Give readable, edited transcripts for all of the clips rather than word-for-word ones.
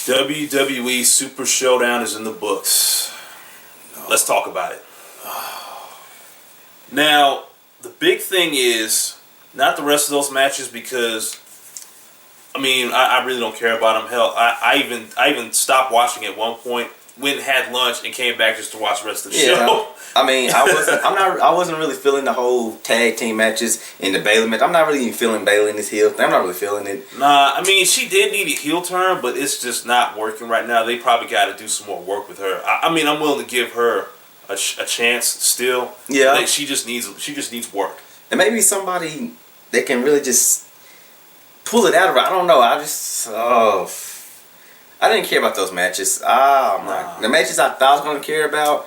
WWE Super Showdown is in the books. Let's talk about it. Now, the big thing is not the rest of those matches because, I mean, I really don't care about them. Hell, I even stopped watching at one point, went and had lunch, and came back just to watch the rest of the show. I mean, I wasn't really feeling the whole tag team matches in the Bayley match. I'm not really even feeling Bayley in this heel thing. I'm not really feeling it. Nah, I mean, she did need a heel turn, but it's just not working right now. They probably got to do some more work with her. I mean, I'm willing to give her a chance still. Yeah. Like, she just needs work. And maybe somebody that can really just pull it out of her. I don't know. I didn't care about those matches. The matches I thought I was going to care about,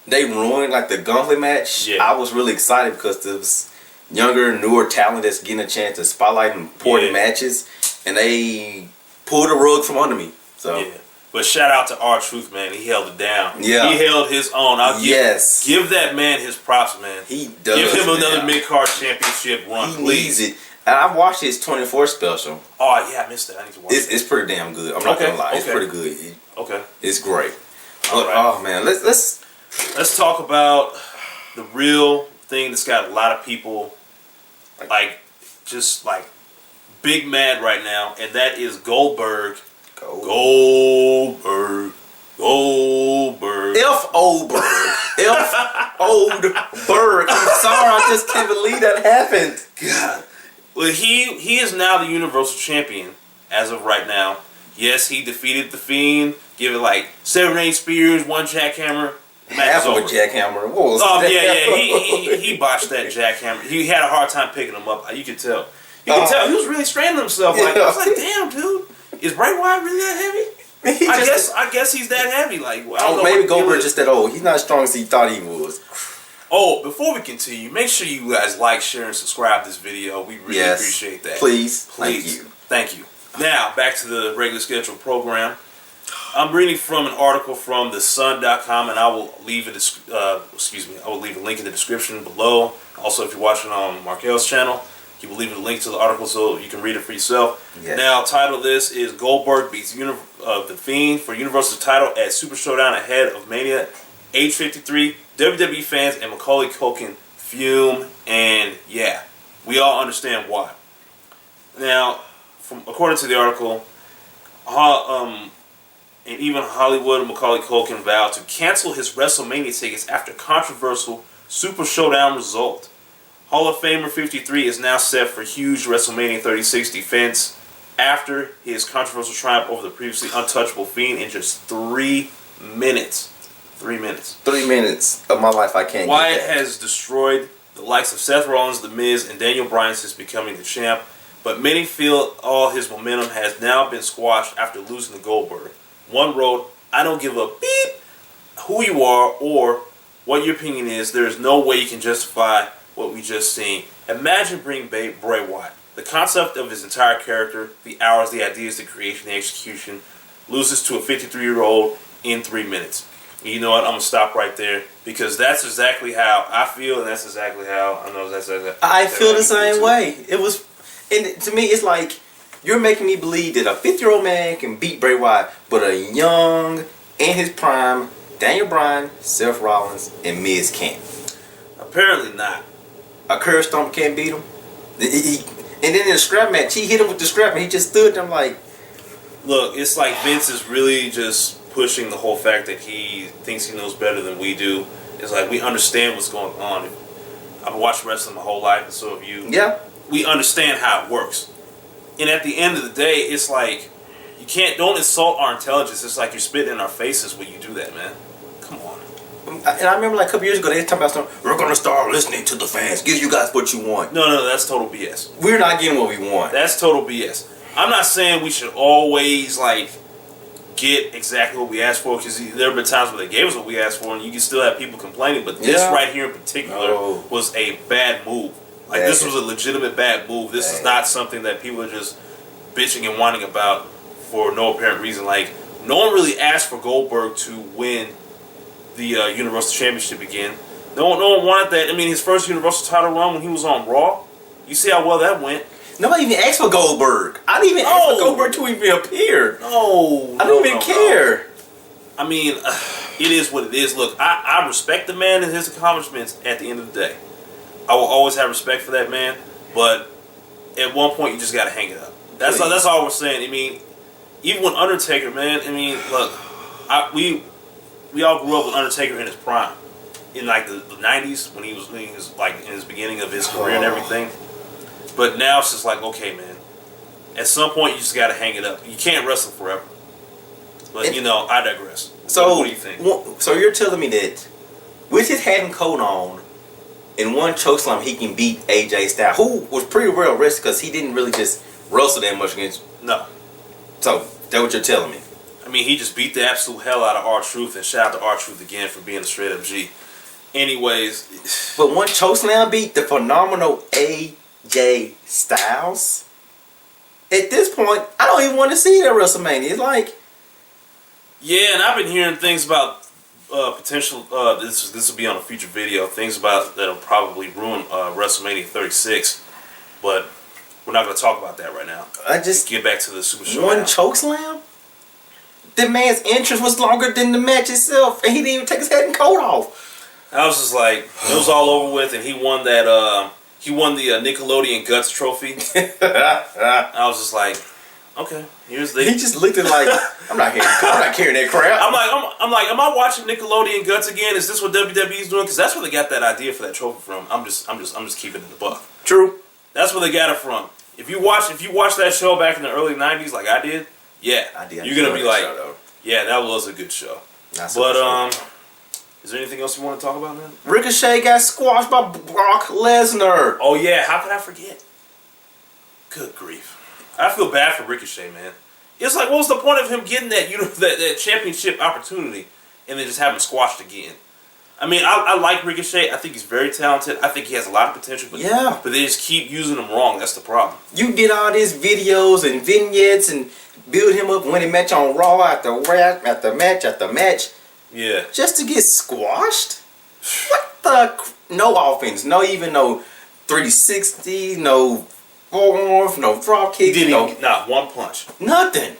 they ruined. Like the Gauntlet match, yeah. I was really excited because there was younger, newer talent that's getting a chance to spotlight important matches, and they pulled the rug from under me. So. Yeah. But shout out to R-Truth, man. He held it down. Yeah. He held his own. Give that man his props, man. He does. Give him another mid-card championship run, please. He needs it. And I watched his 24 special. Oh, yeah, I missed that. I need to watch it. It's pretty damn good. I'm not going to lie. It's pretty good. Okay. It's great. All right. Oh, man. Let's talk about the real thing that's got a lot of people, just big mad right now, and that is Goldberg. Goldberg. F-O-Berg. F-O-Berg. I'm sorry, I just can't believe that happened. God. Well, he is now the Universal Champion as of right now. Yes, he defeated The Fiend. Give it 7 or 8 spears, 1 jackhammer. Half of a jackhammer. He botched that jackhammer. He had a hard time picking him up. You could tell. You could tell he was really straining himself. I was like, damn, dude, is Bray Wyatt really that heavy? I guess he's that heavy. Maybe Goldberg just that old. He's not as strong as he thought he was. Oh, before we continue, make sure you guys like, share, and subscribe this video. We really appreciate that. Please. Thank you. Now, back to the regular scheduled program. I'm reading from an article from thesun.com, and I will leave a link in the description below. Also, if you're watching on Markel's channel, he will leave a link to the article so you can read it for yourself. Yes. Now, title of this is Goldberg beats The Fiend for Universal title at Super Showdown ahead of Mania. Age 53, WWE fans and Macaulay Culkin fume, and yeah, we all understand why. Now, according to the article, and even Hollywood, Macaulay Culkin vowed to cancel his WrestleMania tickets after controversial Super Showdown result. Hall of Famer 53 is now set for huge WrestleMania 36 defense after his controversial triumph over the previously untouchable Fiend in just 3 minutes. 3 minutes. 3 minutes of my life I can't Wyatt get that. has destroyed the likes of Seth Rollins, The Miz, and Daniel Bryan since becoming the champ, but many feel all his momentum has now been squashed after losing to Goldberg. One wrote, "I don't give a beep who you are or what your opinion is. There is no way you can justify what we just seen. Imagine bringing Bray Wyatt. The concept of his entire character, the hours, the ideas, the creation, the execution, loses to a 53-year-old in 3 minutes." And you know what? I'm going to stop right there because that's exactly how I feel, and that's exactly how I know that's exactly I feel the same way. And to me, it's like you're making me believe that a 50-year-old man can beat Bray Wyatt, but a young, in his prime, Daniel Bryan, Seth Rollins, and Miz can't. Apparently not. A curb stomp can't beat him. And then in the scrap match, he hit him with the scrap, and he just stood there like... Look, it's like Vince is really just pushing the whole fact that he thinks he knows better than we do. It's like we understand what's going on. I've watched wrestling my whole life, and so have you. Yeah. We understand how it works. And at the end of the day, it's like don't insult our intelligence. It's like you're spitting in our faces when you do that, man. Come on. And I remember a couple years ago, they were talking about something, we're going to start listening to the fans. Give you guys what you want. No, that's total BS. We're not getting what we want. That's total BS. I'm not saying we should always, get exactly what we asked for, because there have been times where they gave us what we asked for, and you can still have people complaining, but this right here in particular was a bad move. This was a legitimate bad move. This is not something that people are just bitching and whining about for no apparent reason. No one really asked for Goldberg to win the Universal Championship again. No one wanted that. I mean, his first Universal title run when he was on Raw, you see how well that went. Nobody even asked for Goldberg. I didn't even ask for Goldberg to even appear. No. I don't even care. I mean, it is what it is. Look, I respect the man and his accomplishments at the end of the day. I will always have respect for that man, but at one point you just got to hang it up. That's all we're saying. I mean, even with Undertaker, man, I mean, look, we all grew up with Undertaker in his prime. In like the 90s when he was like in his beginning of his career and everything. But now it's just like, okay, man, at some point you just got to hang it up. You can't wrestle forever. But I digress. So what do you think? So you're telling me that with his hat and coat on, in one chokeslam he can beat AJ Styles, who was pretty well rested because he didn't really just wrestle that much against. No. So that's what you're telling me. I mean, he just beat the absolute hell out of R-Truth, and shout out to R-Truth again for being a straight up G. Anyways, but one chokeslam beat the phenomenal AJ Styles. At this point, I don't even want to see that WrestleMania. It's like, yeah, and I've been hearing things about potential. This will be on a future video. Things about that'll probably ruin WrestleMania 36, but we're not going to talk about that right now. Let's get back to the Super Show. One chokeslam. The man's entrance was longer than the match itself, and he didn't even take his hat and coat off. I was just like, it was all over with, and he won that. He won the Nickelodeon Guts Trophy. I was just like, okay, here's the. He just looked at like, I'm not carrying that crap. I'm like, am I watching Nickelodeon Guts again? Is this what WWE's doing? Because that's where they got that idea for that trophy from. I'm just keeping it in the buck. True. That's where they got it from. If you watch that show back in the early '90s, like I did, yeah, you're gonna be like, yeah, that was a good show. Is there anything else you want to talk about, man? Ricochet got squashed by Brock Lesnar. Oh yeah, how could I forget? Good grief. I feel bad for Ricochet, man. It's like, what was the point of him getting that championship opportunity and then just having squashed again? I mean, I like Ricochet. I think he's very talented. I think he has a lot of potential. But they just keep using him wrong. That's the problem. You did all these videos and vignettes and build him up winning match on Raw after match. Yeah. Just to get squashed? What the? No offense. No 360. No forearm. No drop kick. Not one punch. Nothing.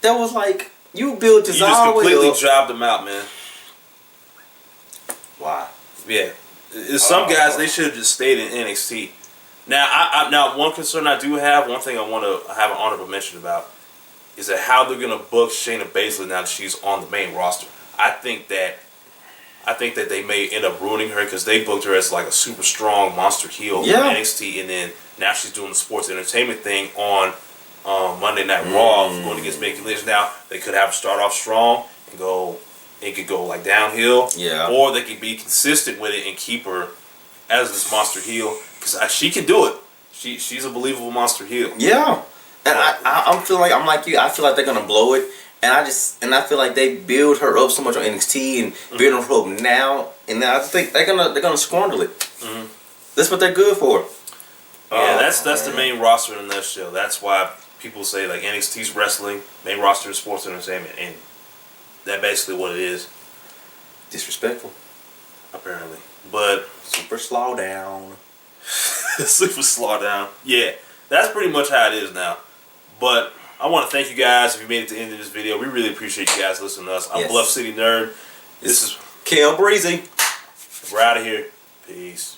That was like, you built his You just completely jobbed him out, man. Why? Yeah. Some guys, they should have just stayed in NXT. Now, now one concern I do have, one thing I want to have an honorable mention about, is that how they're gonna book Shayna Baszler now that she's on the main roster. I think that they may end up ruining her because they booked her as like a super strong monster heel in NXT, and then now she's doing the sports entertainment thing on Monday Night Raw going against Becky Lynch. Now they could have her start off strong and go. It could go like downhill, or they could be consistent with it and keep her as this monster heel because she can do it. She's a believable monster heel. Yeah. And I'm feeling like I'm like you. I feel like they're gonna blow it, and I feel like they build her up so much on NXT and build her up now, and I think they're gonna squander it. That's what they're good for. Yeah, that's the main roster in a nutshell. That's why people say like NXT's wrestling, main roster is sports entertainment, and that's basically what it is. Disrespectful, apparently, but super slow down. Super slow down. Yeah, that's pretty much how it is now. But I want to thank you guys if you made it to the end of this video. We really appreciate you guys listening to us. I'm Bluff City Nerd. This is Breezy. We're out of here. Peace.